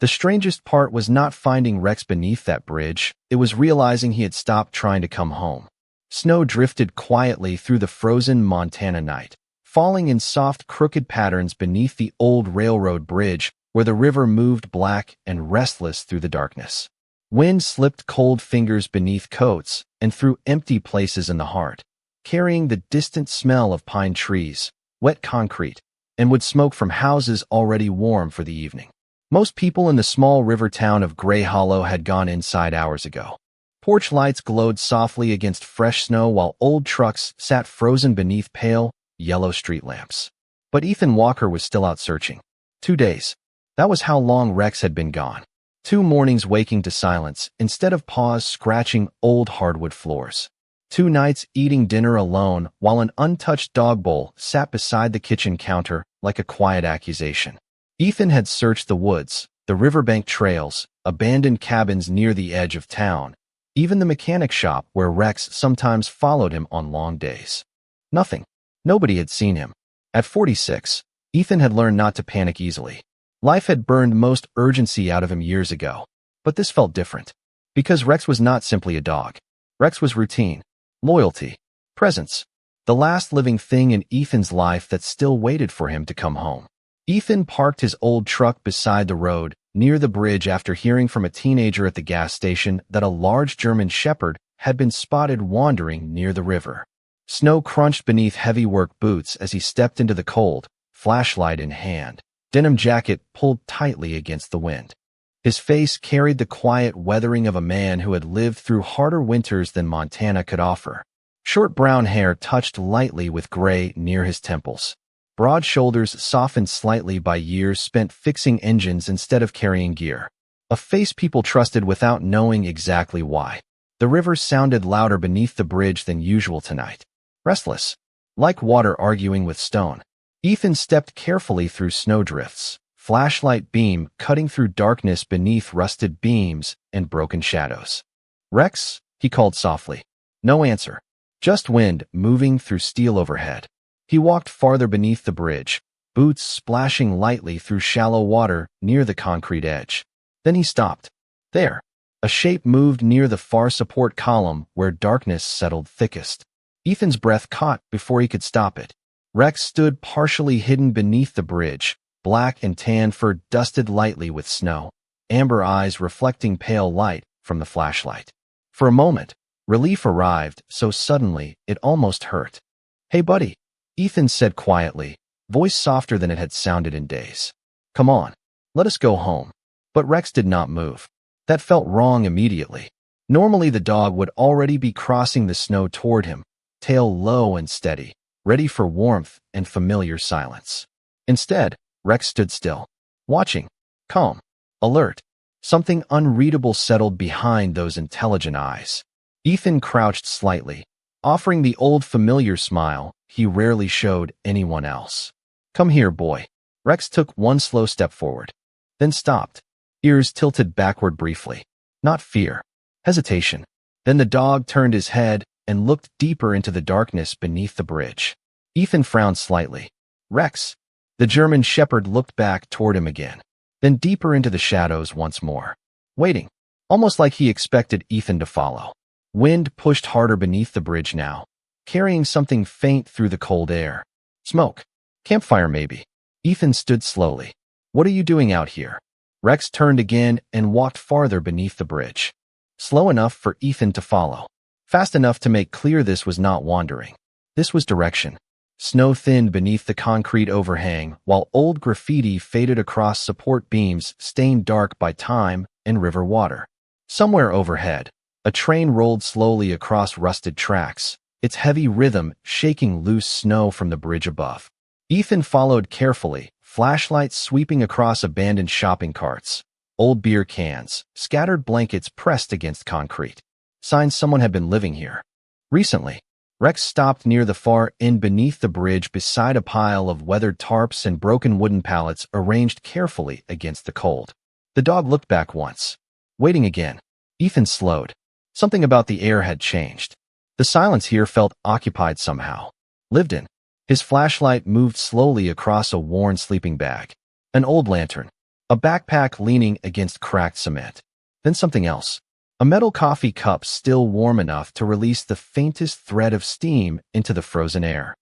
The strangest part was not finding Rex beneath that bridge, it was realizing he had stopped trying to come home. Snow drifted quietly through the frozen Montana night, falling in soft, crooked patterns beneath the old railroad bridge where the river moved black and restless through the darkness. Wind slipped cold fingers beneath coats and through empty places in the heart, carrying the distant smell of pine trees, wet concrete, and wood smoke from houses already warm for the evening. Most people in the small river town of Gray Hollow had gone inside hours ago. Porch lights glowed softly against fresh snow while old trucks sat frozen beneath pale, yellow street lamps. But Ethan Walker was still out searching. 2 days. That was how long Rex had been gone. 2 mornings waking to silence instead of paws scratching old hardwood floors. 2 nights eating dinner alone while an untouched dog bowl sat beside the kitchen counter like a quiet accusation. Ethan had searched the woods, the riverbank trails, abandoned cabins near the edge of town, even the mechanic shop where Rex sometimes followed him on long days. Nothing. Nobody had seen him. At 46, Ethan had learned not to panic easily. Life had burned most urgency out of him years ago. But this felt different. Because Rex was not simply a dog. Rex was routine, loyalty, presence, the last living thing in Ethan's life that still waited for him to come home. Ethan parked his old truck beside the road, near the bridge after hearing from a teenager at the gas station that a large German shepherd had been spotted wandering near the river. Snow crunched beneath heavy work boots as he stepped into the cold, flashlight in hand, denim jacket pulled tightly against the wind. His face carried the quiet weathering of a man who had lived through harder winters than Montana could offer. Short brown hair touched lightly with gray near his temples. Broad shoulders softened slightly by years spent fixing engines instead of carrying gear. A face people trusted without knowing exactly why. The river sounded louder beneath the bridge than usual tonight. Restless. Like water arguing with stone. Ethan stepped carefully through snowdrifts, flashlight beam cutting through darkness beneath rusted beams and broken shadows. "Rex?" he called softly. No answer. Just wind moving through steel overhead. He walked farther beneath the bridge, boots splashing lightly through shallow water near the concrete edge. Then he stopped. There. A shape moved near the far support column where darkness settled thickest. Ethan's breath caught before he could stop it. Rex stood partially hidden beneath the bridge, black and tan fur dusted lightly with snow, amber eyes reflecting pale light from the flashlight. For a moment, relief arrived so suddenly it almost hurt. "Hey, buddy," Ethan said quietly, voice softer than it had sounded in days. "Come on, let us go home." But Rex did not move. That felt wrong immediately. Normally the dog would already be crossing the snow toward him, tail low and steady, ready for warmth and familiar silence. Instead, Rex stood still, watching, calm, alert. Something unreadable settled behind those intelligent eyes. Ethan crouched slightly, offering the old familiar smile he rarely showed anyone else. "Come here, boy." Rex took one slow step forward, then stopped, ears tilted backward briefly. Not fear, hesitation. Then the dog turned his head and looked deeper into the darkness beneath the bridge. Ethan frowned slightly. "Rex." The German shepherd looked back toward him again, then deeper into the shadows once more, waiting, almost like he expected Ethan to follow. Wind pushed harder beneath the bridge now, carrying something faint through the cold air. Smoke. Campfire maybe. Ethan stood slowly. "What are you doing out here?" Rex turned again and walked farther beneath the bridge. Slow enough for Ethan to follow. Fast enough to make clear this was not wandering. This was direction. Snow thinned beneath the concrete overhang, while old graffiti faded across support beams stained dark by time and river water. Somewhere overhead, a train rolled slowly across rusted tracks, its heavy rhythm shaking loose snow from the bridge above. Ethan followed carefully, flashlights sweeping across abandoned shopping carts, old beer cans, scattered blankets pressed against concrete. Signs someone had been living here. Recently, Rex stopped near the far end beneath the bridge beside a pile of weathered tarps and broken wooden pallets arranged carefully against the cold. The dog looked back once. Waiting again. Ethan slowed. Something about the air had changed. The silence here felt occupied somehow. Lived in. His flashlight moved slowly across a worn sleeping bag. An old lantern. A backpack leaning against cracked cement. Then something else. A metal coffee cup still warm enough to release the faintest thread of steam into the frozen air.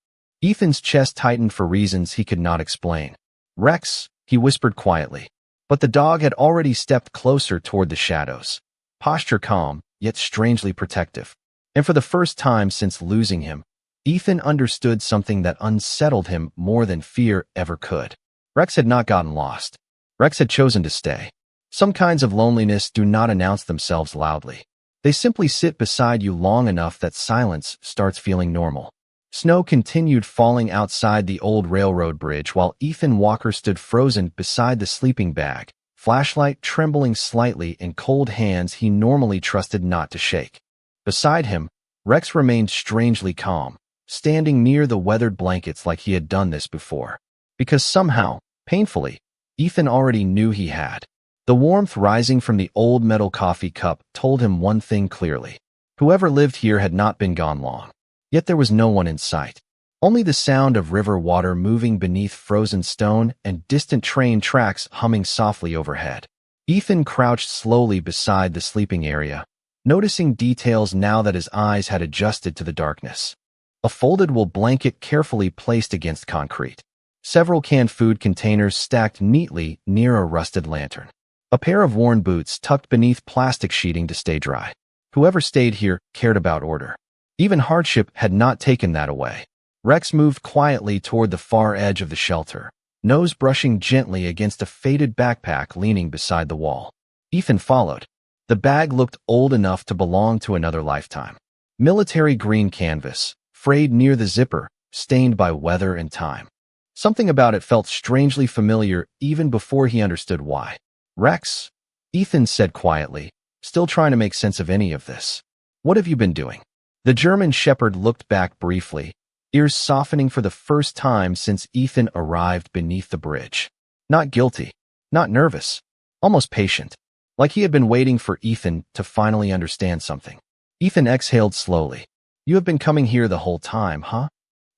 Ethan's chest tightened for reasons he could not explain. "Rex," he whispered quietly. But the dog had already stepped closer toward the shadows. Posture calm, yet strangely protective. And for the first time since losing him, Ethan understood something that unsettled him more than fear ever could. Rex had not gotten lost. Rex had chosen to stay. Some kinds of loneliness do not announce themselves loudly. They simply sit beside you long enough that silence starts feeling normal. Snow continued falling outside the old railroad bridge while Ethan Walker stood frozen beside the sleeping bag, flashlight trembling slightly in cold hands he normally trusted not to shake. Beside him, Rex remained strangely calm, standing near the weathered blankets like he had done this before. Because somehow, painfully, Ethan already knew he had. The warmth rising from the old metal coffee cup told him one thing clearly. Whoever lived here had not been gone long. Yet there was no one in sight. Only the sound of river water moving beneath frozen stone and distant train tracks humming softly overhead. Ethan crouched slowly beside the sleeping area, noticing details now that his eyes had adjusted to the darkness. A folded wool blanket carefully placed against concrete. Several canned food containers stacked neatly near a rusted lantern. A pair of worn boots tucked beneath plastic sheeting to stay dry. Whoever stayed here cared about order. Even hardship had not taken that away. Rex moved quietly toward the far edge of the shelter, nose brushing gently against a faded backpack leaning beside the wall. Ethan followed. The bag looked old enough to belong to another lifetime. Military green canvas, frayed near the zipper, stained by weather and time. Something about it felt strangely familiar even before he understood why. "Rex," Ethan said quietly, still trying to make sense of any of this. "What have you been doing?" The German shepherd looked back briefly, ears softening for the first time since Ethan arrived beneath the bridge. Not guilty, not nervous, almost patient, like he had been waiting for Ethan to finally understand something. Ethan exhaled slowly. "You have been coming here the whole time, huh?"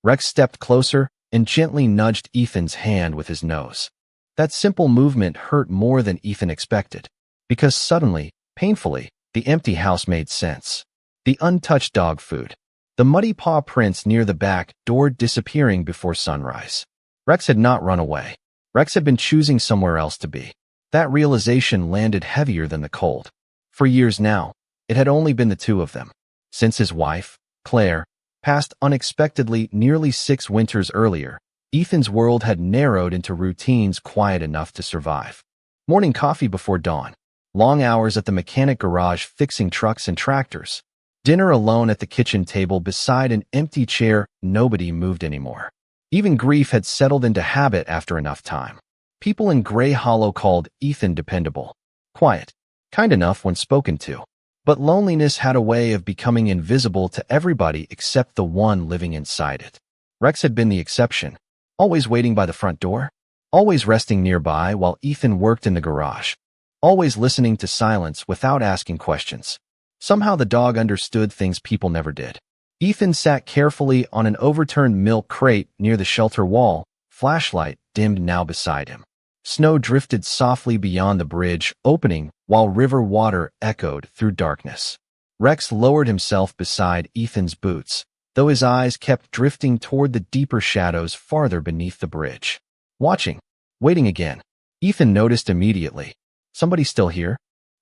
Rex stepped closer and gently nudged Ethan's hand with his nose. That simple movement hurt more than Ethan expected, because suddenly, painfully, the empty house made sense. The untouched dog food. The muddy paw prints near the back door disappearing before sunrise. Rex had not run away. Rex had been choosing somewhere else to be. That realization landed heavier than the cold. For years now, it had only been the two of them. Since his wife, Claire, passed unexpectedly nearly 6 winters earlier, Ethan's world had narrowed into routines quiet enough to survive. Morning coffee before dawn. Long hours at the mechanic garage fixing trucks and tractors. Dinner alone at the kitchen table beside an empty chair. Nobody moved anymore. Even grief had settled into habit after enough time. People in Gray Hollow called Ethan dependable. Quiet. Kind enough when spoken to. But loneliness had a way of becoming invisible to everybody except the one living inside it. Rex had been the exception. Always waiting by the front door. Always resting nearby while Ethan worked in the garage. Always listening to silence without asking questions. Somehow the dog understood things people never did. Ethan sat carefully on an overturned milk crate near the shelter wall, flashlight dimmed now beside him. Snow drifted softly beyond the bridge opening while river water echoed through darkness. Rex lowered himself beside Ethan's boots, though his eyes kept drifting toward the deeper shadows farther beneath the bridge. Watching, waiting again. Ethan noticed immediately. "Somebody still here?"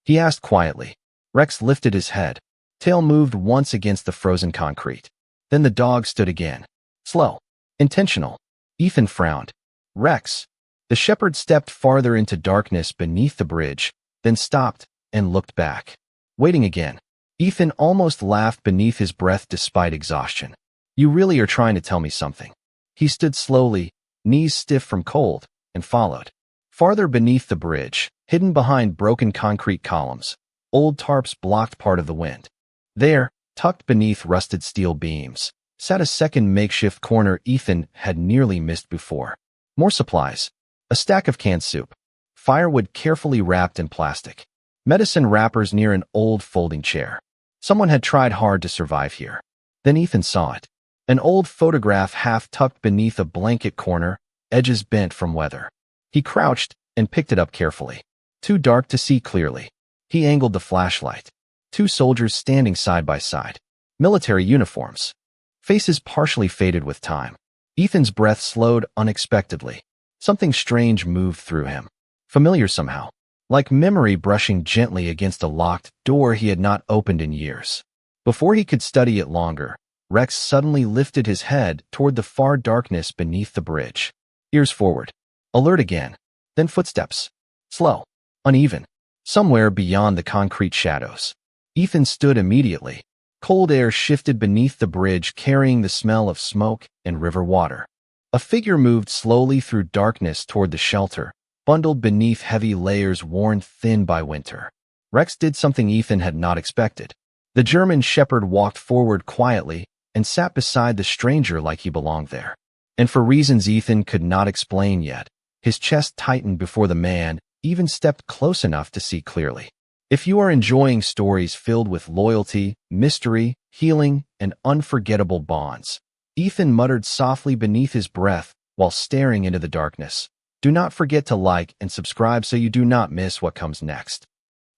he asked quietly. Rex lifted his head. Tail moved once against the frozen concrete. Then the dog stood again. Slow. Intentional. Ethan frowned. "Rex." The shepherd stepped farther into darkness beneath the bridge, then stopped and looked back. Waiting again. Ethan almost laughed beneath his breath despite exhaustion. "You really are trying to tell me something." He stood slowly, knees stiff from cold, and followed. Farther beneath the bridge, hidden behind broken concrete columns, old tarps blocked part of the wind. There, tucked beneath rusted steel beams, sat a second makeshift corner Ethan had nearly missed before. More supplies. A stack of canned soup. Firewood carefully wrapped in plastic. Medicine wrappers near an old folding chair. Someone had tried hard to survive here. Then Ethan saw it. An old photograph half tucked beneath a blanket corner, edges bent from weather. He crouched, and picked it up carefully. Too dark to see clearly. He angled the flashlight. Two soldiers standing side by side. Military uniforms. Faces partially faded with time. Ethan's breath slowed unexpectedly. Something strange moved through him. Familiar somehow. Like memory brushing gently against a locked door he had not opened in years. Before he could study it longer, Rex suddenly lifted his head toward the far darkness beneath the bridge. Ears forward. Alert again. Then footsteps. Slow. Uneven. Somewhere beyond the concrete shadows. Ethan stood immediately. Cold air shifted beneath the bridge, carrying the smell of smoke and river water. A figure moved slowly through darkness toward the shelter, bundled beneath heavy layers worn thin by winter. Rex did something Ethan had not expected. The German shepherd walked forward quietly and sat beside the stranger like he belonged there. And for reasons Ethan could not explain yet, his chest tightened before the man even stepped close enough to see clearly. If you are enjoying stories filled with loyalty, mystery, healing, and unforgettable bonds, Ethan muttered softly beneath his breath while staring into the darkness. Do not forget to like and subscribe so you do not miss what comes next.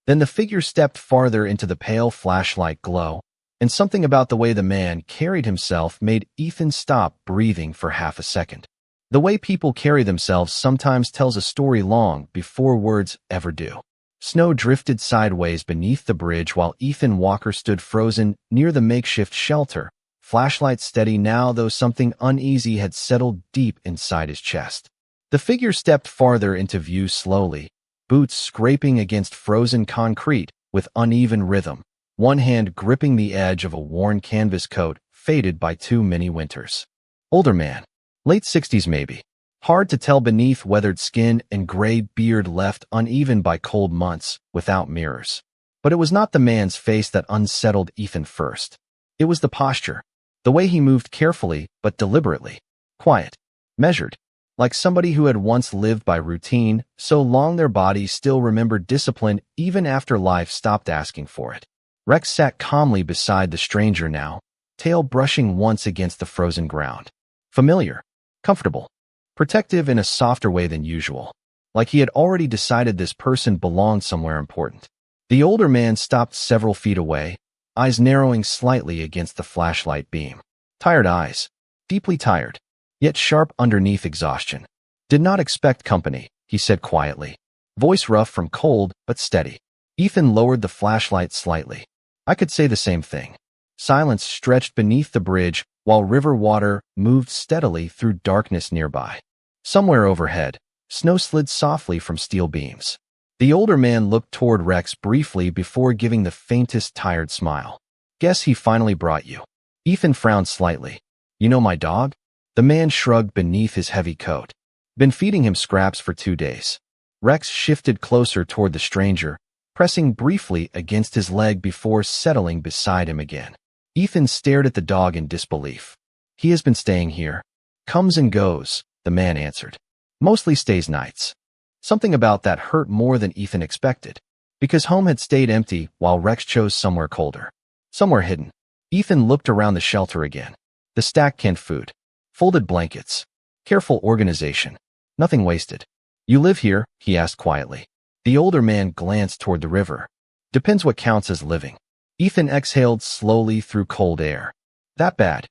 Then the figure stepped farther into the pale flashlight glow, and something about the way the man carried himself made Ethan stop breathing for half a second. The way people carry themselves sometimes tells a story long before words ever do. Snow drifted sideways beneath the bridge while Ethan Walker stood frozen near the makeshift shelter, flashlight steady now though something uneasy had settled deep inside his chest. The figure stepped farther into view slowly, boots scraping against frozen concrete with uneven rhythm, one hand gripping the edge of a worn canvas coat faded by too many winters. Older man. Late 60s maybe. Hard to tell beneath weathered skin and gray beard left uneven by cold months without mirrors. But it was not the man's face that unsettled Ethan first. It was the posture. The way he moved carefully but deliberately. Quiet. Measured. Like somebody who had once lived by routine, so long their bodies still remembered discipline even after life stopped asking for it. Rex sat calmly beside the stranger now, tail brushing once against the frozen ground. Familiar. Comfortable. Protective in a softer way than usual. Like he had already decided this person belonged somewhere important. The older man stopped several feet away, eyes narrowing slightly against the flashlight beam. Tired eyes. Deeply tired. Yet sharp underneath exhaustion. Did not expect company, he said quietly. Voice rough from cold, but steady. Ethan lowered the flashlight slightly. I could say the same thing. Silence stretched beneath the bridge while river water moved steadily through darkness nearby. Somewhere overhead, snow slid softly from steel beams. The older man looked toward Rex briefly before giving the faintest tired smile. Guess he finally brought you. Ethan frowned slightly. You know my dog? The man shrugged beneath his heavy coat. Been feeding him scraps for 2 days. Rex shifted closer toward the stranger, pressing briefly against his leg before settling beside him again. Ethan stared at the dog in disbelief. He has been staying here. Comes and goes, the man answered. Mostly stays nights. Something about that hurt more than Ethan expected, because home had stayed empty while Rex chose somewhere colder. Somewhere hidden. Ethan looked around the shelter again. The stacked canned food. Folded blankets. Careful organization. Nothing wasted. You live here? He asked quietly. The older man glanced toward the river. Depends what counts as living. Ethan exhaled slowly through cold air. That bad?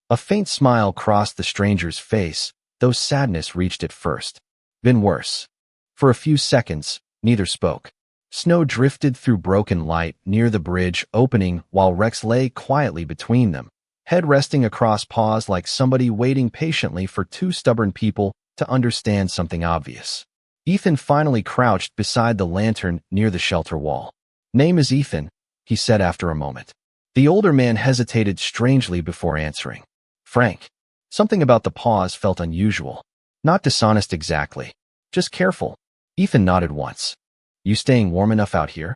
A faint smile crossed the stranger's face, though sadness reached it first. Been worse. For a few seconds, neither spoke. Snow drifted through broken light near the bridge opening while Rex lay quietly between them, head resting across paws like somebody waiting patiently for two stubborn people to understand something obvious. Ethan finally crouched beside the lantern near the shelter wall. Name is Ethan, he said after a moment. The older man hesitated strangely before answering. Frank. Something about the pause felt unusual. Not dishonest exactly. Just careful. Ethan nodded once. You staying warm enough out here?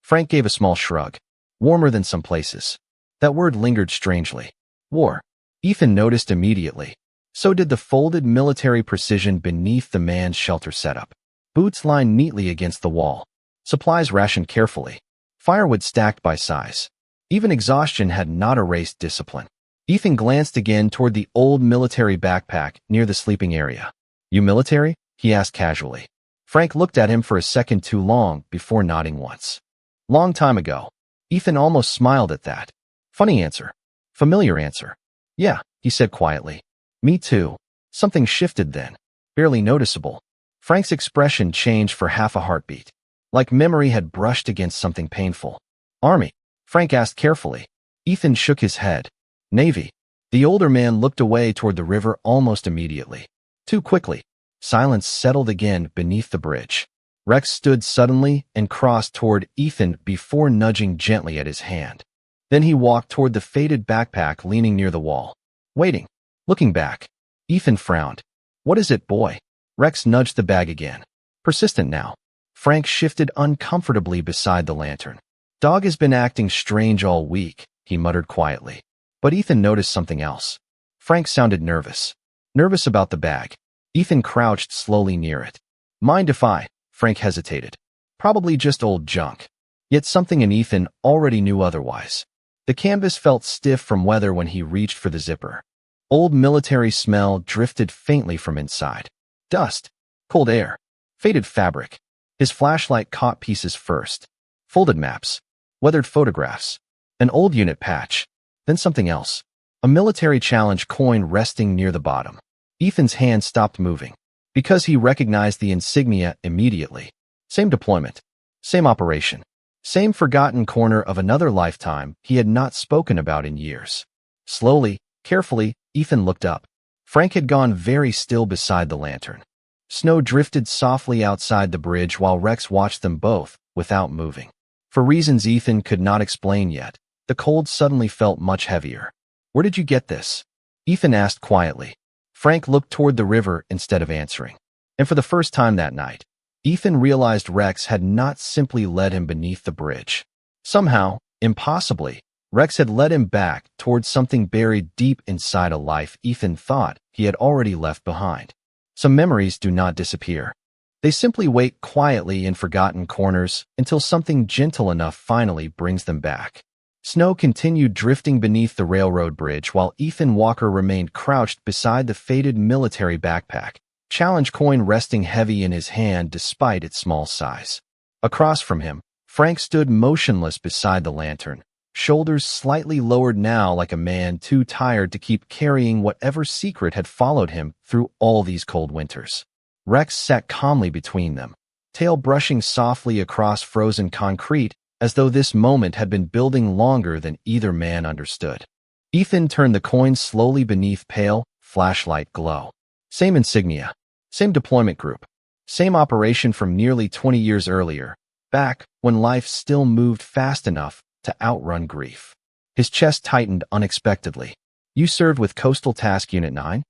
Frank gave a small shrug. Warmer than some places. That word lingered strangely. War. Ethan noticed immediately. So did the folded military precision beneath the man's shelter setup. Boots lined neatly against the wall. Supplies rationed carefully. Firewood stacked by size. Even exhaustion had not erased discipline. Ethan glanced again toward the old military backpack near the sleeping area. You military? He asked casually. Frank looked at him for a second too long before nodding once. Long time ago. Ethan almost smiled at that. Funny answer. Familiar answer. Yeah, he said quietly. Me too. Something shifted then. Barely noticeable. Frank's expression changed for half a heartbeat. Like memory had brushed against something painful. Army? Frank asked carefully. Ethan shook his head. Navy. The older man looked away toward the river almost immediately. Too quickly. Silence settled again beneath the bridge. Rex stood suddenly and crossed toward Ethan before nudging gently at his hand. Then he walked toward the faded backpack leaning near the wall. Waiting. Looking back. Ethan frowned. What is it, boy? Rex nudged the bag again. Persistent now. Frank shifted uncomfortably beside the lantern. Dog has been acting strange all week, he muttered quietly. But Ethan noticed something else. Frank sounded nervous. Nervous about the bag. Ethan crouched slowly near it. Mind if I? Frank hesitated. Probably just old junk. Yet something in Ethan already knew otherwise. The canvas felt stiff from weather when he reached for the zipper. Old military smell drifted faintly from inside. Dust. Cold air. Faded fabric. His flashlight caught pieces first. Folded maps. Weathered photographs. An old unit patch. Then something else. A military challenge coin resting near the bottom. Ethan's hand stopped moving. Because he recognized the insignia immediately. Same deployment. Same operation. Same forgotten corner of another lifetime he had not spoken about in years. Slowly, carefully, Ethan looked up. Frank had gone very still beside the lantern. Snow drifted softly outside the bridge while Rex watched them both, without moving. For reasons Ethan could not explain yet, the cold suddenly felt much heavier. Where did you get this? Ethan asked quietly. Frank looked toward the river instead of answering. And for the first time that night, Ethan realized Rex had not simply led him beneath the bridge. Somehow, impossibly, Rex had led him back towards something buried deep inside a life Ethan thought he had already left behind. Some memories do not disappear. They simply wait quietly in forgotten corners until something gentle enough finally brings them back. Snow continued drifting beneath the railroad bridge while Ethan Walker remained crouched beside the faded military backpack, challenge coin resting heavy in his hand despite its small size. Across from him, Frank stood motionless beside the lantern, shoulders slightly lowered now like a man too tired to keep carrying whatever secret had followed him through all these cold winters. Rex sat calmly between them, tail brushing softly across frozen concrete as though this moment had been building longer than either man understood. Ethan turned the coin slowly beneath pale, flashlight glow. Same insignia. Same deployment group. Same operation from nearly 20 years earlier, back when life still moved fast enough to outrun grief. His chest tightened unexpectedly. You served with Coastal Task Unit 9?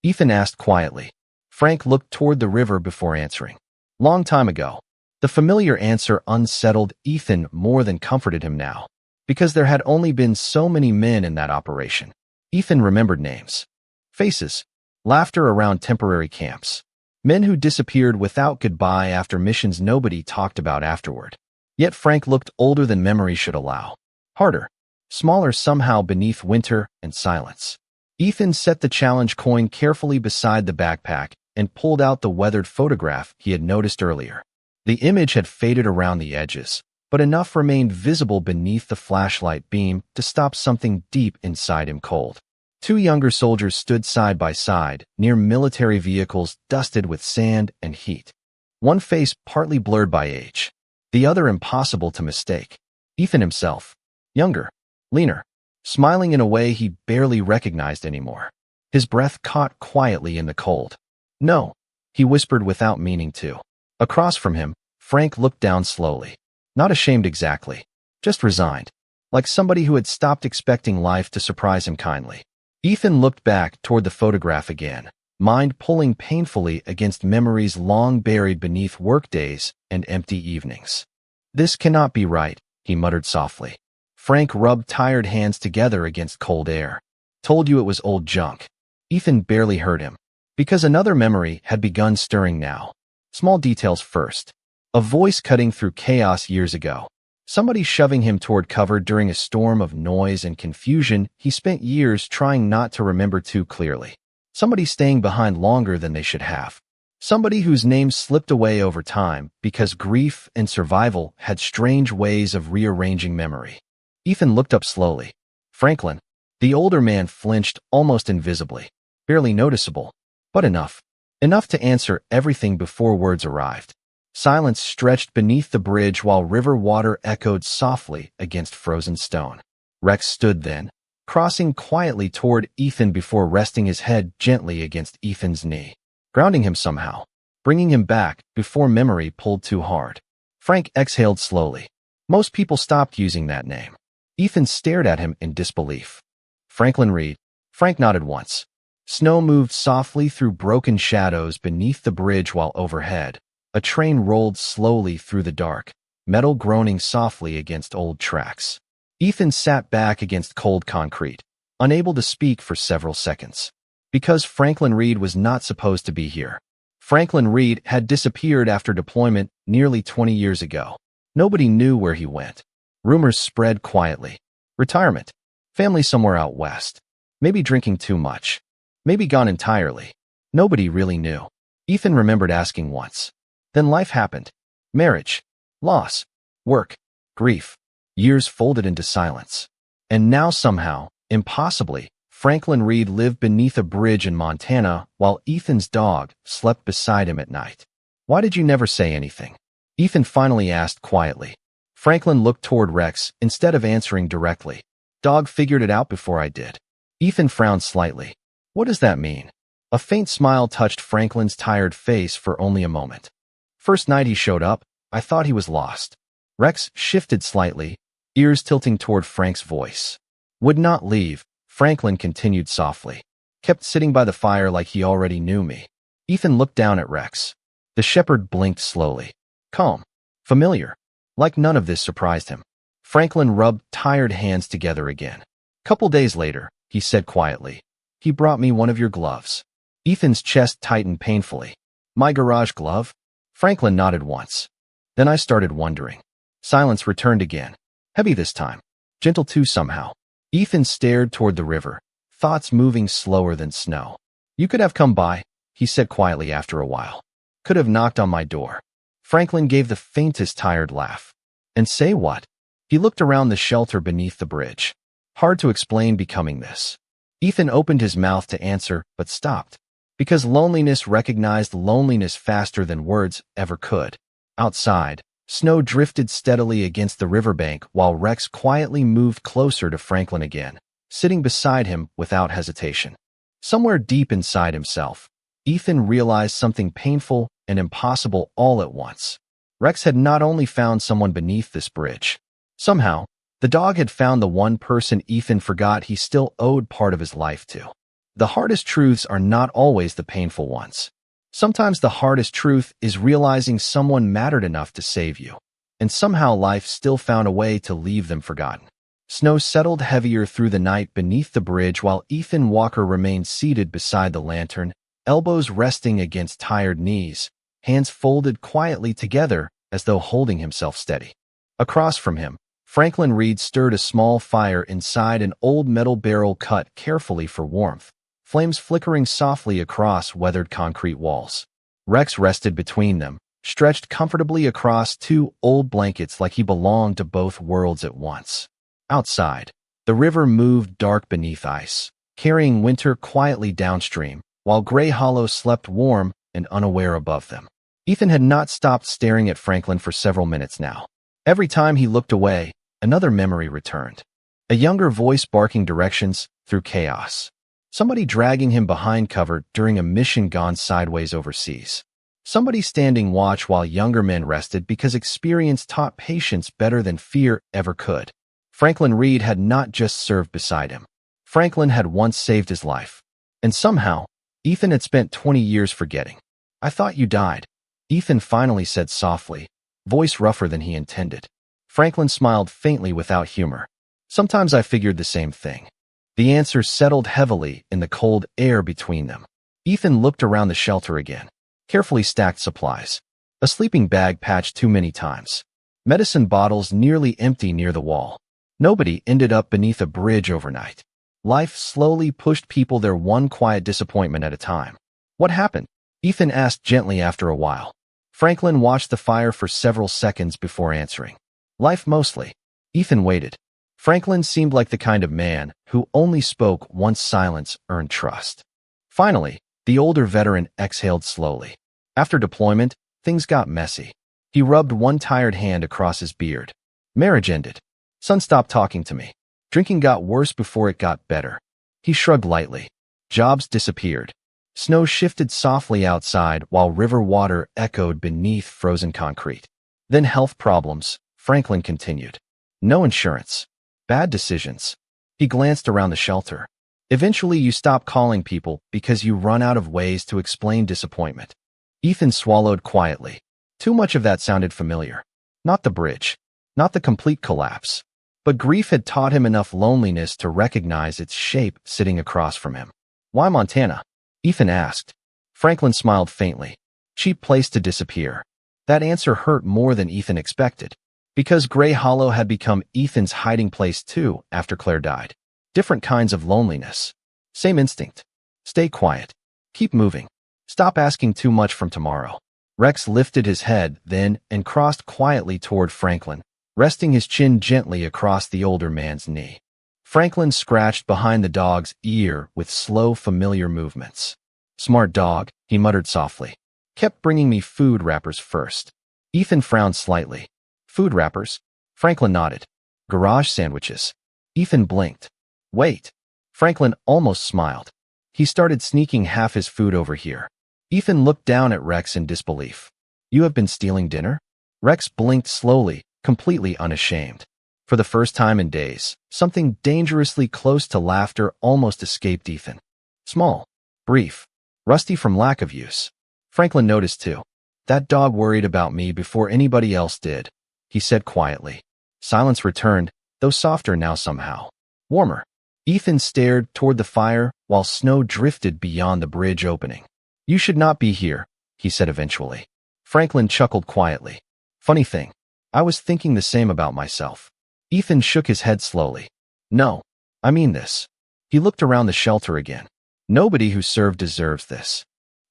Ethan asked quietly. Frank looked toward the river before answering. Long time ago. The familiar answer unsettled Ethan more than comforted him now, because there had only been so many men in that operation. Ethan remembered names. Faces. Laughter around temporary camps. Men who disappeared without goodbye after missions nobody talked about afterward. Yet Frank looked older than memory should allow. Harder. Smaller somehow beneath winter and silence. Ethan set the challenge coin carefully beside the backpack and pulled out the weathered photograph he had noticed earlier. The image had faded around the edges, but enough remained visible beneath the flashlight beam to stop something deep inside him cold. Two younger soldiers stood side by side, near military vehicles dusted with sand and heat. One face partly blurred by age, the other impossible to mistake. Ethan himself, younger, leaner, smiling in a way he barely recognized anymore. His breath caught quietly in the cold. No, he whispered without meaning to. Across from him, Frank looked down slowly. Not ashamed exactly, just resigned, like somebody who had stopped expecting life to surprise him kindly. Ethan looked back toward the photograph again, mind pulling painfully against memories long buried beneath workdays and empty evenings. This cannot be right, he muttered softly. Frank rubbed tired hands together against cold air. Told you it was old junk. Ethan barely heard him, because another memory had begun stirring now. Small details first. A voice cutting through chaos years ago. Somebody shoving him toward cover during a storm of noise and confusion he spent years trying not to remember too clearly. Somebody staying behind longer than they should have. Somebody whose name slipped away over time because grief and survival had strange ways of rearranging memory. Ethan looked up slowly. Franklin. The older man flinched almost invisibly, barely noticeable, but enough. Enough to answer everything before words arrived. Silence stretched beneath the bridge while river water echoed softly against frozen stone. Rex stood then, crossing quietly toward Ethan before resting his head gently against Ethan's knee, grounding him somehow, bringing him back before memory pulled too hard. Frank exhaled slowly. Most people stopped using that name. Ethan stared at him in disbelief. Franklin Reed. Frank nodded once. Snow moved softly through broken shadows beneath the bridge while overhead, a train rolled slowly through the dark, metal groaning softly against old tracks. Ethan sat back against cold concrete, unable to speak for several seconds. Because Franklin Reed was not supposed to be here. Franklin Reed had disappeared after deployment nearly 20 years ago. Nobody knew where he went. Rumors spread quietly. Retirement. Family somewhere out west. Maybe drinking too much. Maybe gone entirely. Nobody really knew. Ethan remembered asking once. Then life happened. Marriage. Loss. Work. Grief. Years folded into silence. And now somehow, impossibly, Franklin Reed lived beneath a bridge in Montana while Ethan's dog slept beside him at night. Why did you never say anything? Ethan finally asked quietly. Franklin looked toward Rex instead of answering directly. Dog figured it out before I did. Ethan frowned slightly. What does that mean? A faint smile touched Franklin's tired face for only a moment. First night he showed up, I thought he was lost. Rex shifted slightly, ears tilting toward Frank's voice. Would not leave, Franklin continued softly. Kept sitting by the fire like he already knew me. Ethan looked down at Rex. The shepherd blinked slowly. Calm. Familiar. Like none of this surprised him. Franklin rubbed tired hands together again. Couple days later, he said quietly. He brought me one of your gloves. Ethan's chest tightened painfully. My garage glove? Franklin nodded once. Then I started wondering. Silence returned again. Heavy this time. Gentle too somehow. Ethan stared toward the river, thoughts moving slower than snow. You could have come by, he said quietly after a while. Could have knocked on my door. Franklin gave the faintest tired laugh. And say what? He looked around the shelter beneath the bridge. Hard to explain becoming this. Ethan opened his mouth to answer, but stopped. Because loneliness recognized loneliness faster than words ever could. Outside, snow drifted steadily against the riverbank while Rex quietly moved closer to Franklin again, sitting beside him without hesitation. Somewhere deep inside himself, Ethan realized something painful and impossible all at once. Rex had not only found someone beneath this bridge. Somehow, the dog had found the one person Ethan forgot he still owed part of his life to. The hardest truths are not always the painful ones. Sometimes the hardest truth is realizing someone mattered enough to save you, and somehow life still found a way to leave them forgotten. Snow settled heavier through the night beneath the bridge while Ethan Walker remained seated beside the lantern, elbows resting against tired knees, hands folded quietly together as though holding himself steady. Across from him, Franklin Reed stirred a small fire inside an old metal barrel cut carefully for warmth, flames flickering softly across weathered concrete walls. Rex rested between them, stretched comfortably across two old blankets like he belonged to both worlds at once. Outside, the river moved dark beneath ice, carrying winter quietly downstream, while Gray Hollow slept warm and unaware above them. Ethan had not stopped staring at Franklin for several minutes now. Every time he looked away, another memory returned. A younger voice barking directions through chaos. Somebody dragging him behind cover during a mission gone sideways overseas. Somebody standing watch while younger men rested because experience taught patience better than fear ever could. Franklin Reed had not just served beside him. Franklin had once saved his life. And somehow, Ethan had spent 20 years forgetting. I thought you died. Ethan finally said softly, voice rougher than he intended. Franklin smiled faintly without humor. Sometimes I figured the same thing. The answer settled heavily in the cold air between them. Ethan looked around the shelter again. Carefully stacked supplies. A sleeping bag patched too many times. Medicine bottles nearly empty near the wall. Nobody ended up beneath a bridge overnight. Life slowly pushed people their one quiet disappointment at a time. What happened? Ethan asked gently after a while. Franklin watched the fire for several seconds before answering. Life mostly. Ethan waited. Franklin seemed like the kind of man who only spoke once silence earned trust. Finally, the older veteran exhaled slowly. After deployment, things got messy. He rubbed one tired hand across his beard. Marriage ended. Son stopped talking to me. Drinking got worse before it got better. He shrugged lightly. Jobs disappeared. Snow shifted softly outside while river water echoed beneath frozen concrete. Then health problems, Franklin continued. No insurance. Bad decisions. He glanced around the shelter. Eventually you stop calling people because you run out of ways to explain disappointment. Ethan swallowed quietly. Too much of that sounded familiar. Not the bridge. Not the complete collapse. But grief had taught him enough loneliness to recognize its shape sitting across from him. Why Montana? Ethan asked. Franklin smiled faintly. Cheap place to disappear. That answer hurt more than Ethan expected. Because Gray Hollow had become Ethan's hiding place too after Claire died. Different kinds of loneliness. Same instinct. Stay quiet. Keep moving. Stop asking too much from tomorrow. Rex lifted his head then and crossed quietly toward Franklin, resting his chin gently across the older man's knee. Franklin scratched behind the dog's ear with slow, familiar movements. Smart dog, he muttered softly. Kept bringing me food wrappers first. Ethan frowned slightly. Food wrappers? Franklin nodded. Garage sandwiches. Ethan blinked. Wait. Franklin almost smiled. He started sneaking half his food over here. Ethan looked down at Rex in disbelief. You have been stealing dinner? Rex blinked slowly, completely unashamed. For the first time in days, something dangerously close to laughter almost escaped Ethan. Small, brief, rusty from lack of use. Franklin noticed too. That dog worried about me before anybody else did, he said quietly. Silence returned, though softer now somehow. Warmer. Ethan stared toward the fire while snow drifted beyond the bridge opening. You should not be here, he said eventually. Franklin chuckled quietly. Funny thing. I was thinking the same about myself. Ethan shook his head slowly. No, I mean this. He looked around the shelter again. Nobody who served deserves this.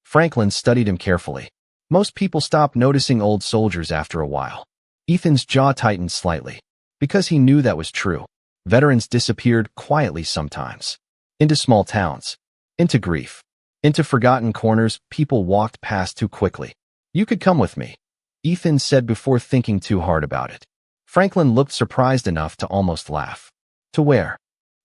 Franklin studied him carefully. Most people stop noticing old soldiers after a while. Ethan's jaw tightened slightly. Because he knew that was true. Veterans disappeared quietly sometimes. Into small towns. Into grief. Into forgotten corners people walked past too quickly. You could come with me, Ethan said before thinking too hard about it. Franklin looked surprised enough to almost laugh. To where?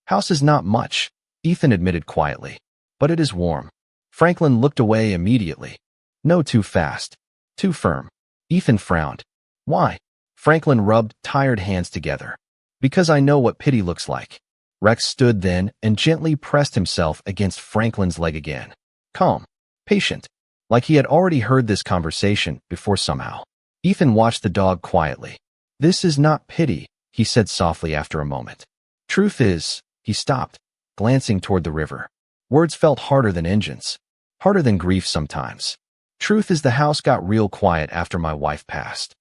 House is not much, Ethan admitted quietly. But it is warm. Franklin looked away immediately. No, too fast. Too firm. Ethan frowned. Why? Franklin rubbed tired hands together. Because I know what pity looks like. Rex stood then and gently pressed himself against Franklin's leg again. Calm. Patient. Like he had already heard this conversation before somehow. Ethan watched the dog quietly. This is not pity, he said softly after a moment. Truth is, he stopped, glancing toward the river. Words felt harder than engines. Harder than grief sometimes. Truth is the house got real quiet after my wife passed.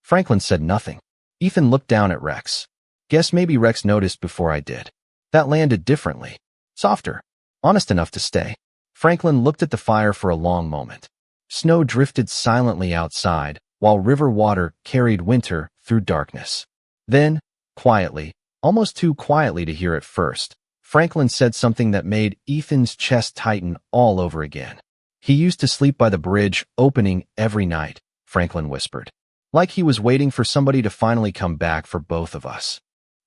Franklin said nothing. Ethan looked down at Rex. Guess maybe Rex noticed before I did. That landed differently. Softer. Honest enough to stay. Franklin looked at the fire for a long moment. Snow drifted silently outside, while river water carried winter through darkness. Then, quietly, almost too quietly to hear at first, Franklin said something that made Ethan's chest tighten all over again. He used to sleep by the bridge opening every night, Franklin whispered. Like he was waiting for somebody to finally come back for both of us.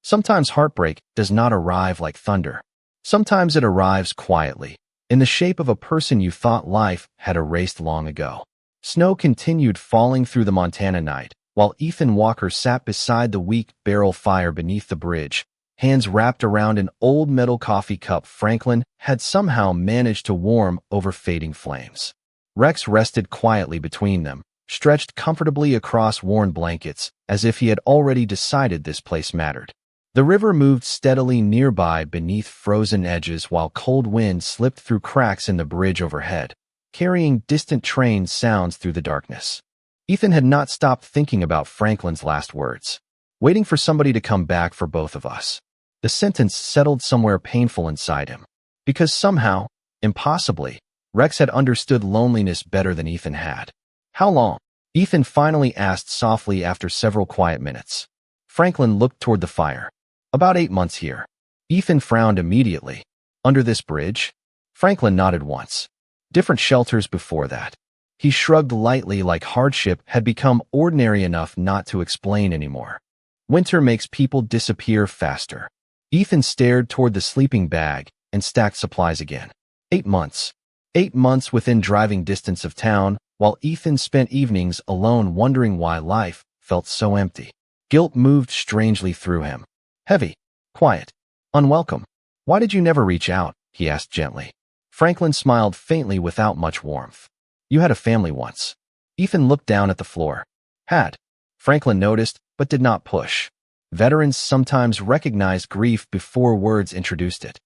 Sometimes heartbreak does not arrive like thunder. Sometimes it arrives quietly, in the shape of a person you thought life had erased long ago. Snow continued falling through the Montana night, while Ethan Walker sat beside the weak barrel fire beneath the bridge, hands wrapped around an old metal coffee cup Franklin had somehow managed to warm over fading flames. Rex rested quietly between them, stretched comfortably across worn blankets, as if he had already decided this place mattered. The river moved steadily nearby beneath frozen edges while cold wind slipped through cracks in the bridge overhead, carrying distant train sounds through the darkness. Ethan had not stopped thinking about Franklin's last words. Waiting for somebody to come back for both of us. The sentence settled somewhere painful inside him. Because somehow, impossibly, Rex had understood loneliness better than Ethan had. How long? Ethan finally asked softly after several quiet minutes. Franklin looked toward the fire. About 8 months here. Ethan frowned immediately. Under this bridge? Franklin nodded once. Different shelters before that. He shrugged lightly like hardship had become ordinary enough not to explain anymore. Winter makes people disappear faster. Ethan stared toward the sleeping bag and stacked supplies again. 8 months. 8 months within driving distance of town, while Ethan spent evenings alone wondering why life felt so empty. Guilt moved strangely through him. Heavy, quiet, unwelcome. Why did you never reach out? He asked gently. Franklin smiled faintly without much warmth. You had a family once. Ethan looked down at the floor. Had. Franklin noticed, but did not push. Veterans sometimes recognize grief before words introduced it.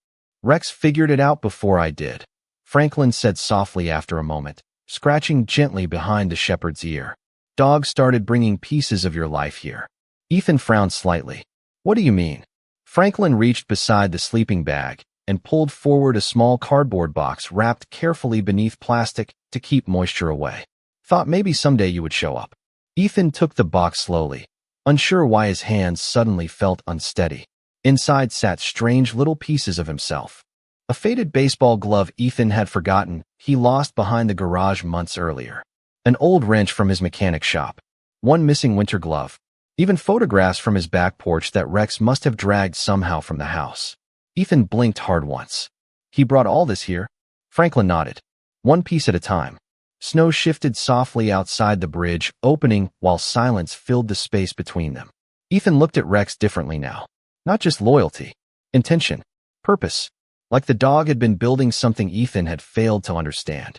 Rex figured it out before I did, Franklin said softly after a moment, scratching gently behind the shepherd's ear. Dogs started bringing pieces of your life here. Ethan frowned slightly. What do you mean? Franklin reached beside the sleeping bag and pulled forward a small cardboard box wrapped carefully beneath plastic to keep moisture away. Thought maybe someday you would show up. Ethan took the box slowly, unsure why his hands suddenly felt unsteady. Inside sat strange little pieces of himself. A faded baseball glove Ethan had forgotten he lost behind the garage months earlier. An old wrench from his mechanic shop. One missing winter glove. Even photographs from his back porch that Rex must have dragged somehow from the house. Ethan blinked hard once. He brought all this here? Franklin nodded. One piece at a time. Snow shifted softly outside the bridge, opening while silence filled the space between them. Ethan looked at Rex differently now. Not just loyalty. Intention. Purpose. Like the dog had been building something Ethan had failed to understand.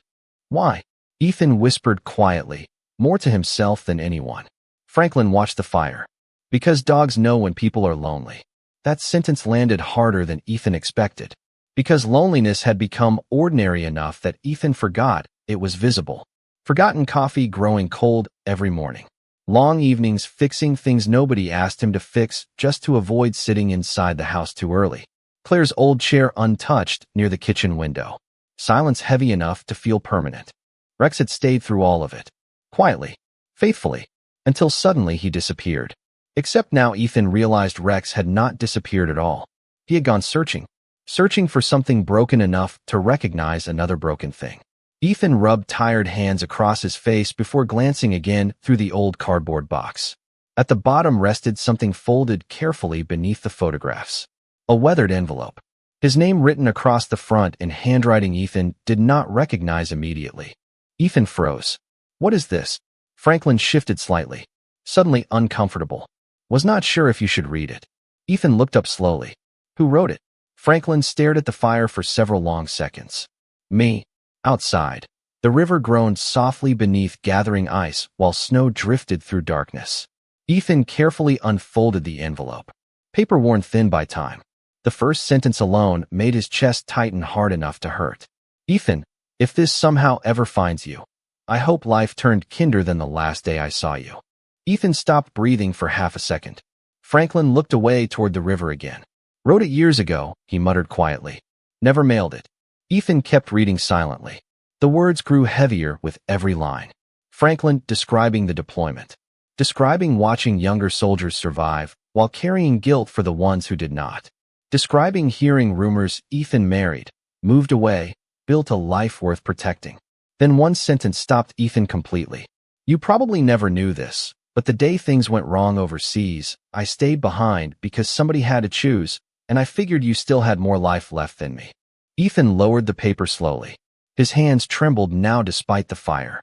Why? Ethan whispered quietly, more to himself than anyone. Franklin watched the fire. Because dogs know when people are lonely. That sentence landed harder than Ethan expected. Because loneliness had become ordinary enough that Ethan forgot it was visible. Forgotten coffee growing cold every morning. Long evenings fixing things nobody asked him to fix just to avoid sitting inside the house too early. Claire's old chair untouched near the kitchen window. Silence heavy enough to feel permanent. Rex had stayed through all of it. Quietly. Faithfully. Until suddenly he disappeared. Except now Ethan realized Rex had not disappeared at all. He had gone searching. Searching for something broken enough to recognize another broken thing. Ethan rubbed tired hands across his face before glancing again through the old cardboard box. At the bottom rested something folded carefully beneath the photographs. A weathered envelope. His name written across the front in handwriting Ethan did not recognize immediately. Ethan froze. What is this? Franklin shifted slightly. Suddenly uncomfortable. Was not sure if you should read it. Ethan looked up slowly. Who wrote it? Franklin stared at the fire for several long seconds. Me. Outside. The river groaned softly beneath gathering ice while snow drifted through darkness. Ethan carefully unfolded the envelope. Paper worn thin by time. The first sentence alone made his chest tighten hard enough to hurt. Ethan, if this somehow ever finds you, I hope life turned kinder than the last day I saw you. Ethan stopped breathing for half a second. Franklin looked away toward the river again. Wrote it years ago, he muttered quietly. Never mailed it. Ethan kept reading silently. The words grew heavier with every line. Franklin describing the deployment. Describing watching younger soldiers survive while carrying guilt for the ones who did not. Describing hearing rumors Ethan married, moved away, built a life worth protecting. Then one sentence stopped Ethan completely. You probably never knew this, but the day things went wrong overseas, I stayed behind because somebody had to choose, and I figured you still had more life left than me. Ethan lowered the paper slowly. His hands trembled now despite the fire.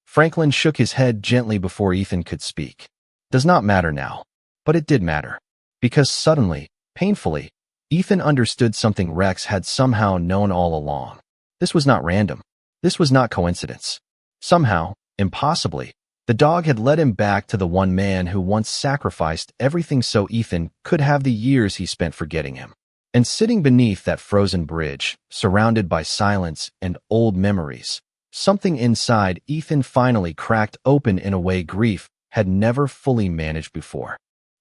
Franklin shook his head gently before Ethan could speak. Does not matter now. But it did matter. Because suddenly, painfully, Ethan understood something Rex had somehow known all along. This was not random. This was not coincidence. Somehow, impossibly, the dog had led him back to the one man who once sacrificed everything so Ethan could have the years he spent forgetting him. And sitting beneath that frozen bridge, surrounded by silence and old memories, something inside Ethan finally cracked open in a way grief had never fully managed before.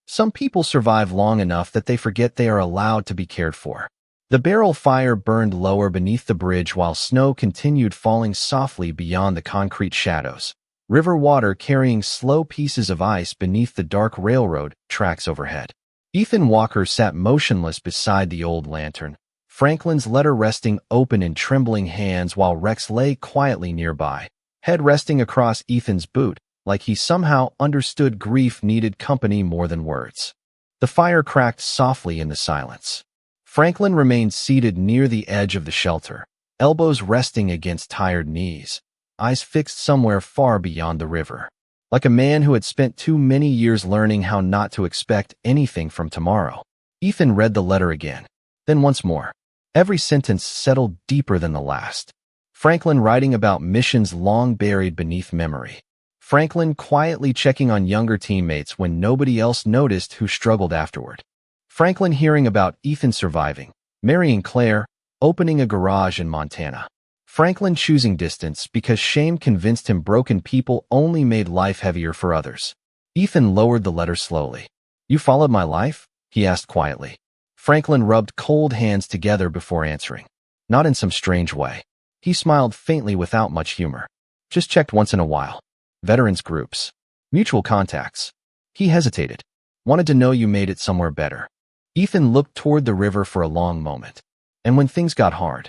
Some people survive long enough that they forget they are allowed to be cared for. The barrel fire burned lower beneath the bridge while snow continued falling softly beyond the concrete shadows. River water carrying slow pieces of ice beneath the dark railroad tracks overhead. Ethan Walker sat motionless beside the old lantern, Franklin's letter resting open in trembling hands while Rex lay quietly nearby, head resting across Ethan's boot, like he somehow understood grief needed company more than words. The fire cracked softly in the silence. Franklin remained seated near the edge of the shelter, elbows resting against tired knees, eyes fixed somewhere far beyond the river. Like a man who had spent too many years learning how not to expect anything from tomorrow. Ethan read the letter again, then once more. Every sentence settled deeper than the last. Franklin writing about missions long buried beneath memory. Franklin quietly checking on younger teammates when nobody else noticed who struggled afterward. Franklin hearing about Ethan surviving, marrying Claire, opening a garage in Montana. Franklin choosing distance because shame convinced him broken people only made life heavier for others. Ethan lowered the letter slowly. "You followed my life?" he asked quietly. Franklin rubbed cold hands together before answering. Not in some strange way. He smiled faintly without much humor. "Just checked once in a while. Veterans groups. Mutual contacts." He hesitated. "Wanted to know you made it somewhere better." Ethan looked toward the river for a long moment. "And when things got hard?"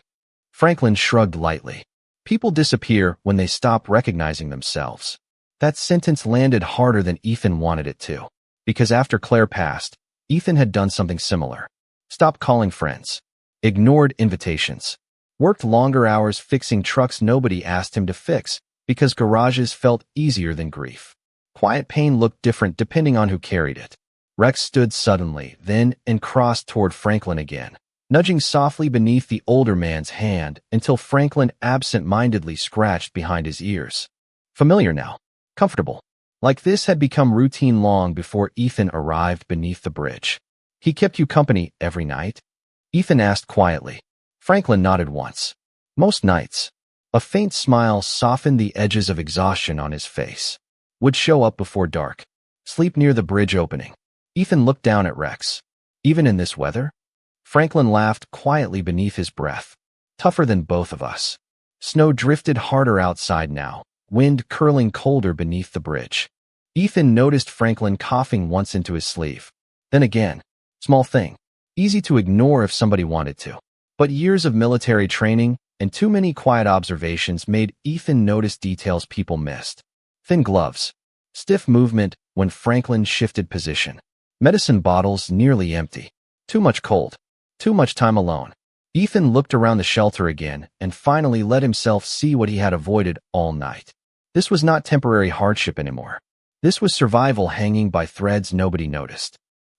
Franklin shrugged lightly. "People disappear when they stop recognizing themselves." That sentence landed harder than Ethan wanted it to. Because after Claire passed, Ethan had done something similar. Stopped calling friends. Ignored invitations. Worked longer hours fixing trucks nobody asked him to fix because garages felt easier than grief. Quiet pain looked different depending on who carried it. Rex stood suddenly, then and crossed toward Franklin again, nudging softly beneath the older man's hand until Franklin absent-mindedly scratched behind his ears. Familiar now. Comfortable. Like this had become routine long before Ethan arrived beneath the bridge. "He kept you company every night?" Ethan asked quietly. Franklin nodded once. "Most nights." A faint smile softened the edges of exhaustion on his face. "Would show up before dark. Sleep near the bridge opening." Ethan looked down at Rex. "Even in this weather?" Franklin laughed quietly beneath his breath. "Tougher than both of us." Snow drifted harder outside now, wind curling colder beneath the bridge. Ethan noticed Franklin coughing once into his sleeve. Then again. Small thing. Easy to ignore if somebody wanted to. But years of military training and too many quiet observations made Ethan notice details people missed. Thin gloves. Stiff movement when Franklin shifted position. Medicine bottles nearly empty. Too much cold. Too much time alone. Ethan looked around the shelter again and finally let himself see what he had avoided all night. This was not temporary hardship anymore. This was survival hanging by threads nobody noticed.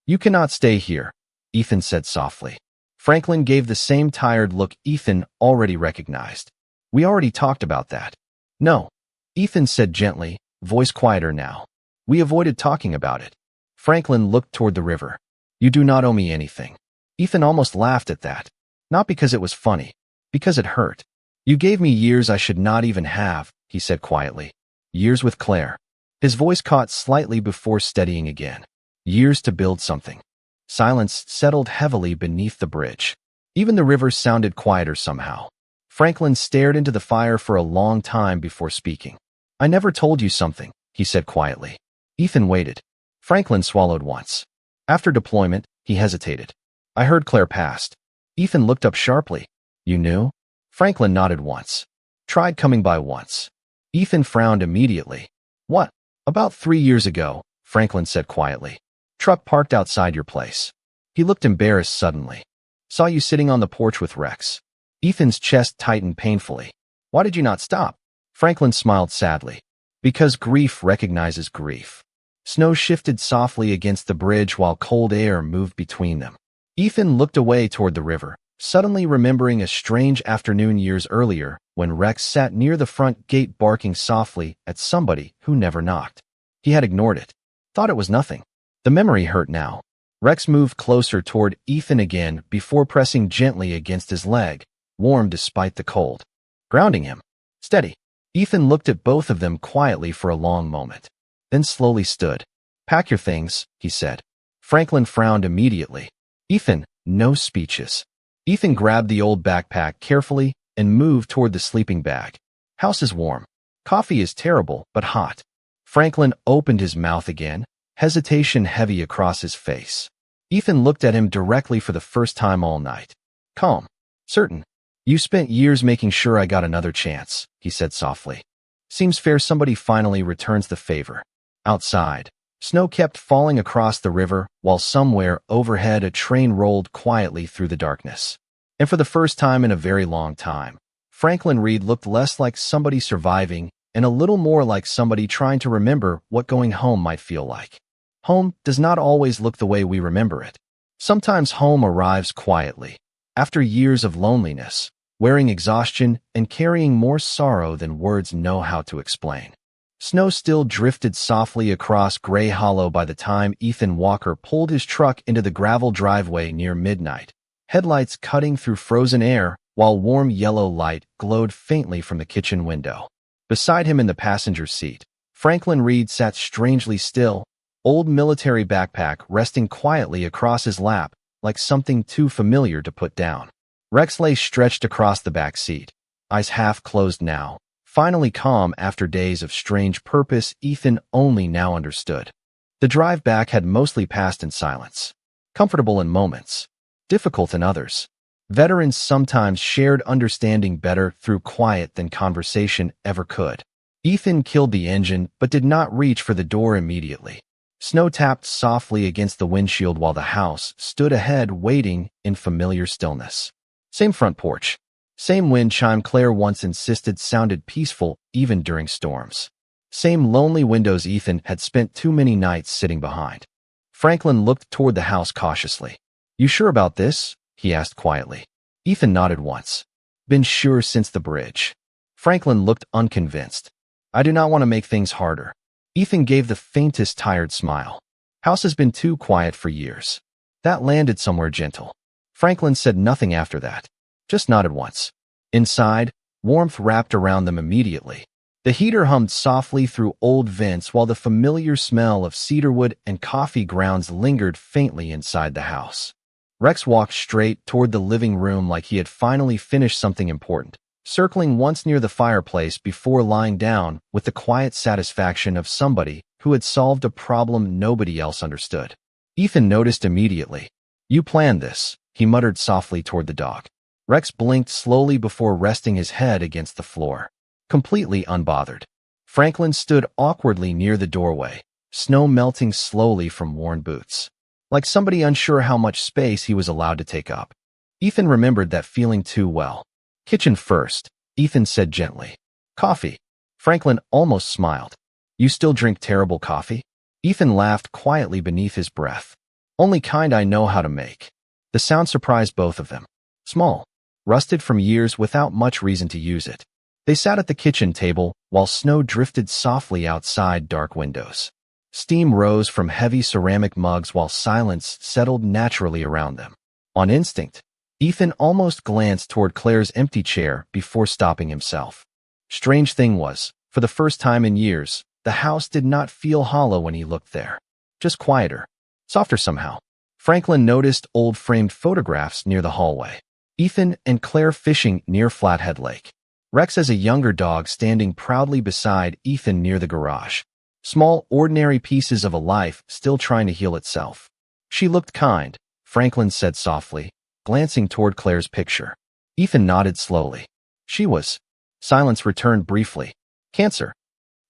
"You cannot stay here," Ethan said softly. Franklin gave the same tired look Ethan already recognized. "We already talked about that." "No," Ethan said gently, voice quieter now. "We avoided talking about it." Franklin looked toward the river. "You do not owe me anything." Ethan almost laughed at that. Not because it was funny, because it hurt. "You gave me years I should not even have," he said quietly. "Years with Claire." His voice caught slightly before steadying again. "Years to build something." Silence settled heavily beneath the bridge. Even the river sounded quieter somehow. Franklin stared into the fire for a long time before speaking. "I never told you something," he said quietly. Ethan waited. Franklin swallowed once. After deployment, he hesitated. "I heard Claire passed." Ethan looked up sharply. "You knew?" Franklin nodded once. "Tried coming by once." Ethan frowned immediately. "What?" "About 3 years ago," Franklin said quietly. "Truck parked outside your place." He looked embarrassed suddenly. "Saw you sitting on the porch with Rex." Ethan's chest tightened painfully. "Why did you not stop?" Franklin smiled sadly. "Because grief recognizes grief." Snow shifted softly against the bridge while cold air moved between them. Ethan looked away toward the river, suddenly remembering a strange afternoon years earlier when Rex sat near the front gate barking softly at somebody who never knocked. He had ignored it. Thought it was nothing. The memory hurt now. Rex moved closer toward Ethan again before pressing gently against his leg, warm despite the cold. Grounding him. Steady. Ethan looked at both of them quietly for a long moment, then slowly stood. "Pack your things," he said. Franklin frowned immediately. "Ethan, no speeches." Ethan grabbed the old backpack carefully and moved toward the sleeping bag. House is warm. Coffee is terrible, but hot. Franklin opened his mouth again, hesitation heavy across his face. Ethan looked at him directly for the first time all night. Calm. Certain. You spent years making sure I got another chance, he said softly. Seems fair somebody finally returns the favor. Outside, snow kept falling across the river, while somewhere overhead a train rolled quietly through the darkness. And for the first time in a very long time, Franklin Reed looked less like somebody surviving and a little more like somebody trying to remember what going home might feel like. Home does not always look the way we remember it. Sometimes home arrives quietly, after years of loneliness, wearing exhaustion and carrying more sorrow than words know how to explain. Snow still drifted softly across Gray Hollow by the time Ethan Walker pulled his truck into the gravel driveway near midnight, headlights cutting through frozen air while warm yellow light glowed faintly from the kitchen window. Beside him in the passenger seat, Franklin Reed sat strangely still, old military backpack resting quietly across his lap like something too familiar to put down. Rex lay stretched across the back seat, eyes half closed now, finally calm after days of strange purpose Ethan only now understood. The drive back had mostly passed in silence, comfortable in moments, difficult in others. Veterans sometimes shared understanding better through quiet than conversation ever could. Ethan killed the engine but did not reach for the door immediately. Snow tapped softly against the windshield while the house stood ahead waiting in familiar stillness. Same front porch. Same wind chime Claire once insisted sounded peaceful even during storms. Same lonely windows Ethan had spent too many nights sitting behind. Franklin looked toward the house cautiously. You sure about this? He asked quietly. Ethan nodded once. Been sure since the bridge. Franklin looked unconvinced. I do not want to make things harder. Ethan gave the faintest tired smile. House has been too quiet for years. That landed somewhere gentle. Franklin said nothing after that. Just nodded once. Inside, warmth wrapped around them immediately. The heater hummed softly through old vents while the familiar smell of cedarwood and coffee grounds lingered faintly inside the house. Rex walked straight toward the living room like he had finally finished something important, circling once near the fireplace before lying down with the quiet satisfaction of somebody who had solved a problem nobody else understood. Ethan noticed immediately. You planned this, he muttered softly toward the dog. Rex blinked slowly before resting his head against the floor, completely unbothered. Franklin stood awkwardly near the doorway, snow melting slowly from worn boots, like somebody unsure how much space he was allowed to take up. Ethan remembered that feeling too well. Kitchen first, Ethan said gently. Coffee. Franklin almost smiled. You still drink terrible coffee? Ethan laughed quietly beneath his breath. Only kind I know how to make. The sound surprised both of them. Small. Rusted from years without much reason to use it. They sat at the kitchen table while snow drifted softly outside dark windows. Steam rose from heavy ceramic mugs while silence settled naturally around them. On instinct, Ethan almost glanced toward Claire's empty chair before stopping himself. Strange thing was, for the first time in years, the house did not feel hollow when he looked there. Just quieter. Softer somehow. Franklin noticed old framed photographs near the hallway. Ethan and Claire fishing near Flathead Lake. Rex as a younger dog standing proudly beside Ethan near the garage. Small, ordinary pieces of a life still trying to heal itself. She looked kind, Franklin said softly, glancing toward Claire's picture. Ethan nodded slowly. She was. Silence returned briefly. Cancer?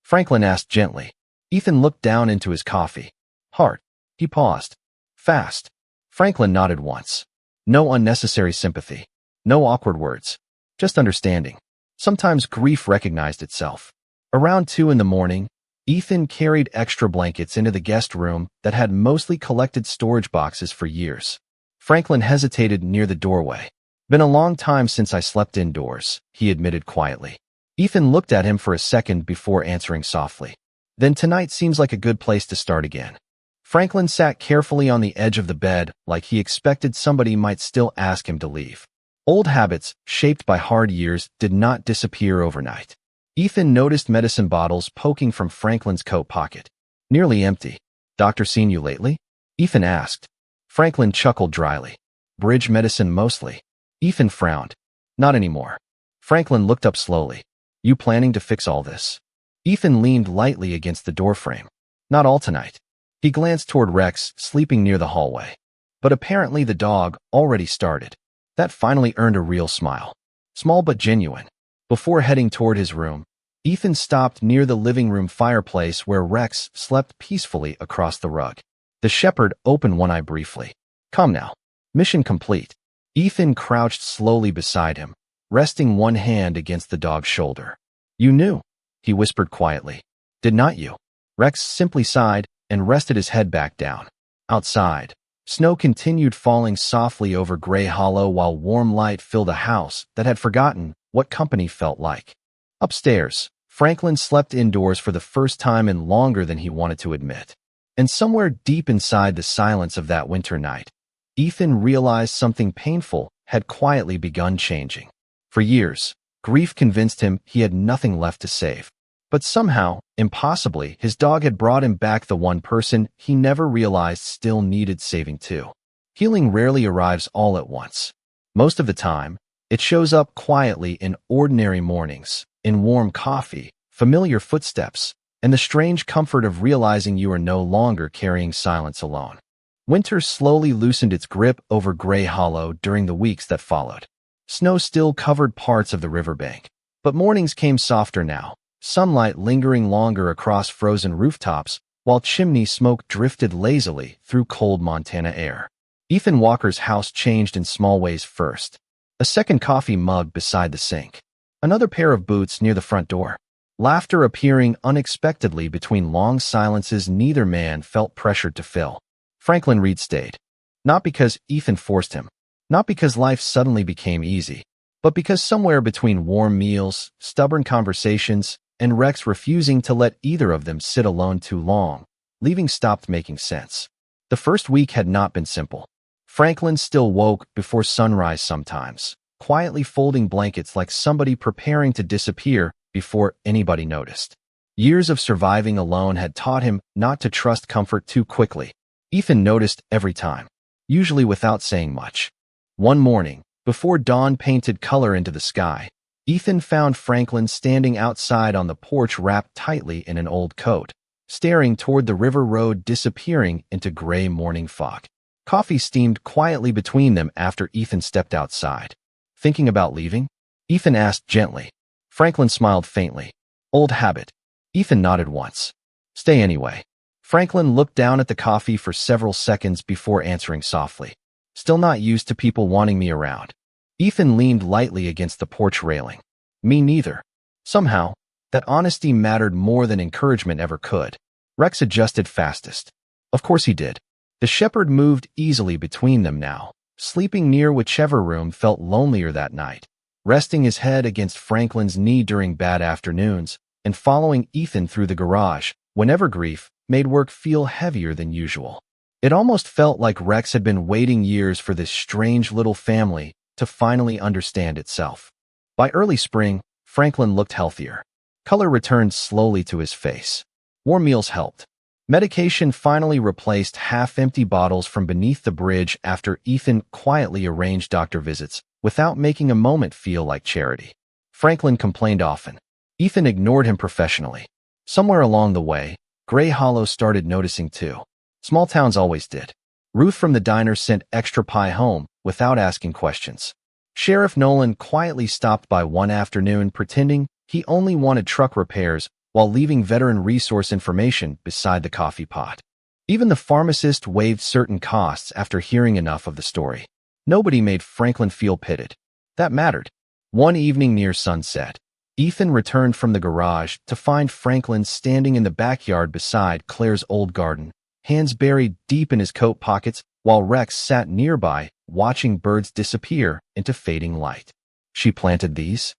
Franklin asked gently. Ethan looked down into his coffee. Heart. He paused. Fast. Franklin nodded once. No unnecessary sympathy. No awkward words. Just understanding. Sometimes grief recognized itself. Around 2 in the morning, Ethan carried extra blankets into the guest room that had mostly collected storage boxes for years. Franklin hesitated near the doorway. Been a long time since I slept indoors, he admitted quietly. Ethan looked at him for a second before answering softly. Then tonight seems like a good place to start again. Franklin sat carefully on the edge of the bed like he expected somebody might still ask him to leave. Old habits, shaped by hard years, did not disappear overnight. Ethan noticed medicine bottles poking from Franklin's coat pocket. Nearly empty. Doctor seen you lately? Ethan asked. Franklin chuckled dryly. Bridge medicine mostly. Ethan frowned. Not anymore. Franklin looked up slowly. You planning to fix all this? Ethan leaned lightly against the doorframe. Not all tonight. He glanced toward Rex, sleeping near the hallway. But apparently the dog already started. That finally earned a real smile. Small but genuine. Before heading toward his room, Ethan stopped near the living room fireplace where Rex slept peacefully across the rug. The shepherd opened one eye briefly. Come now. Mission complete. Ethan crouched slowly beside him, resting one hand against the dog's shoulder. You knew, he whispered quietly. Did not you? Rex simply sighed and rested his head back down. Outside, snow continued falling softly over Gray Hollow while warm light filled a house that had forgotten what company felt like. Upstairs, Franklin slept indoors for the first time in longer than he wanted to admit. And somewhere deep inside the silence of that winter night, Ethan realized something painful had quietly begun changing. For years, grief convinced him he had nothing left to save. But somehow, impossibly, his dog had brought him back the one person he never realized still needed saving too. Healing rarely arrives all at once. Most of the time, it shows up quietly in ordinary mornings, in warm coffee, familiar footsteps, and the strange comfort of realizing you are no longer carrying silence alone. Winter slowly loosened its grip over Gray Hollow during the weeks that followed. Snow still covered parts of the riverbank, but mornings came softer now, sunlight lingering longer across frozen rooftops, while chimney smoke drifted lazily through cold Montana air. Ethan Walker's house changed in small ways first. A second coffee mug beside the sink. Another pair of boots near the front door. Laughter appearing unexpectedly between long silences neither man felt pressured to fill. Franklin Reed stayed. Not because Ethan forced him. Not because life suddenly became easy. But because somewhere between warm meals, stubborn conversations, and Rex refusing to let either of them sit alone too long, leaving stopped making sense. The first week had not been simple. Franklin still woke before sunrise sometimes, quietly folding blankets like somebody preparing to disappear before anybody noticed. Years of surviving alone had taught him not to trust comfort too quickly. Ethan noticed every time, usually without saying much. One morning, before dawn painted color into the sky, Ethan found Franklin standing outside on the porch wrapped tightly in an old coat, staring toward the river road disappearing into gray morning fog. Coffee steamed quietly between them after Ethan stepped outside. Thinking about leaving? Ethan asked gently. Franklin smiled faintly. Old habit. Ethan nodded once. Stay anyway. Franklin looked down at the coffee for several seconds before answering softly. Still not used to people wanting me around. Ethan leaned lightly against the porch railing. Me neither. Somehow, that honesty mattered more than encouragement ever could. Rex adjusted fastest. Of course he did. The shepherd moved easily between them now, sleeping near whichever room felt lonelier that night, resting his head against Franklin's knee during bad afternoons, and following Ethan through the garage whenever grief made work feel heavier than usual. It almost felt like Rex had been waiting years for this strange little family to finally understand itself. By early spring, Franklin looked healthier. Color returned slowly to his face. Warm meals helped. Medication finally replaced half-empty bottles from beneath the bridge after Ethan quietly arranged doctor visits without making a moment feel like charity. Franklin complained often. Ethan ignored him professionally. Somewhere along the way, Gray Hollow started noticing too. Small towns always did. Ruth from the diner sent extra pie home without asking questions. Sheriff Nolan quietly stopped by one afternoon pretending he only wanted truck repairs while leaving veteran resource information beside the coffee pot. Even the pharmacist waived certain costs after hearing enough of the story. Nobody made Franklin feel pitied. That mattered. One evening near sunset, Ethan returned from the garage to find Franklin standing in the backyard beside Claire's old garden, hands buried deep in his coat pockets, while Rex sat nearby, watching birds disappear into fading light. She planted these?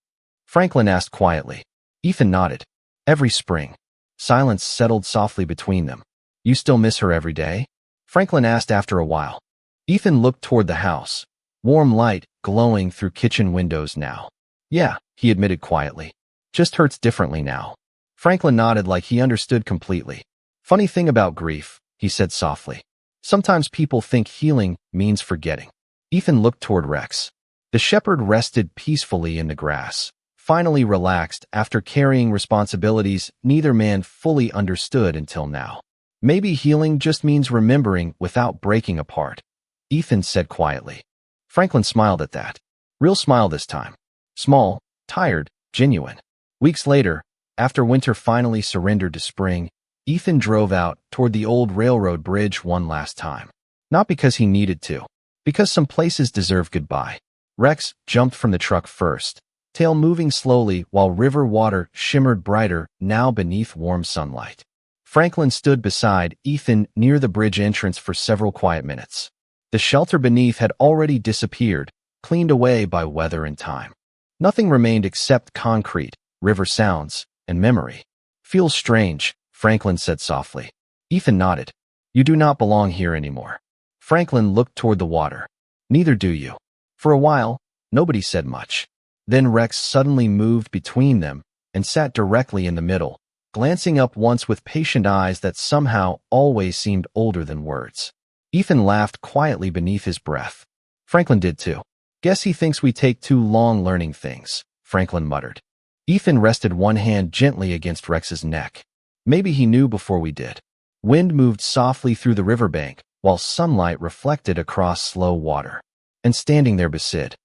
Franklin asked quietly. Ethan nodded. Every spring. Silence settled softly between them. You still miss her every day? Franklin asked after a while. Ethan looked toward the house. Warm light glowing through kitchen windows now. Yeah, he admitted quietly. Just hurts differently now. Franklin nodded like he understood completely. Funny thing about grief, he said softly. Sometimes people think healing means forgetting. Ethan looked toward Rex. The shepherd rested peacefully in the grass, finally relaxed after carrying responsibilities neither man fully understood until now. Maybe healing just means remembering without breaking apart, Ethan said quietly. Franklin smiled at that. Real smile this time. Small, tired, genuine. Weeks later, after winter finally surrendered to spring, Ethan drove out toward the old railroad bridge one last time. Not because he needed to, because some places deserve goodbye. Rex jumped from the truck first, tail moving slowly while river water shimmered brighter now beneath warm sunlight. Franklin stood beside Ethan near the bridge entrance for several quiet minutes. The shelter beneath had already disappeared, cleaned away by weather and time. Nothing remained except concrete, river sounds, and memory. Feels strange, Franklin said softly. Ethan nodded. You do not belong here anymore. Franklin looked toward the water. Neither do you. For a while, nobody said much. Then Rex suddenly moved between them and sat directly in the middle, glancing up once with patient eyes that somehow always seemed older than words. Ethan laughed quietly beneath his breath. Franklin did too. Guess he thinks we take too long learning things, Franklin muttered. Ethan rested one hand gently against Rex's neck. Maybe he knew before we did. Wind moved softly through the riverbank, while sunlight reflected across slow water. And standing there beside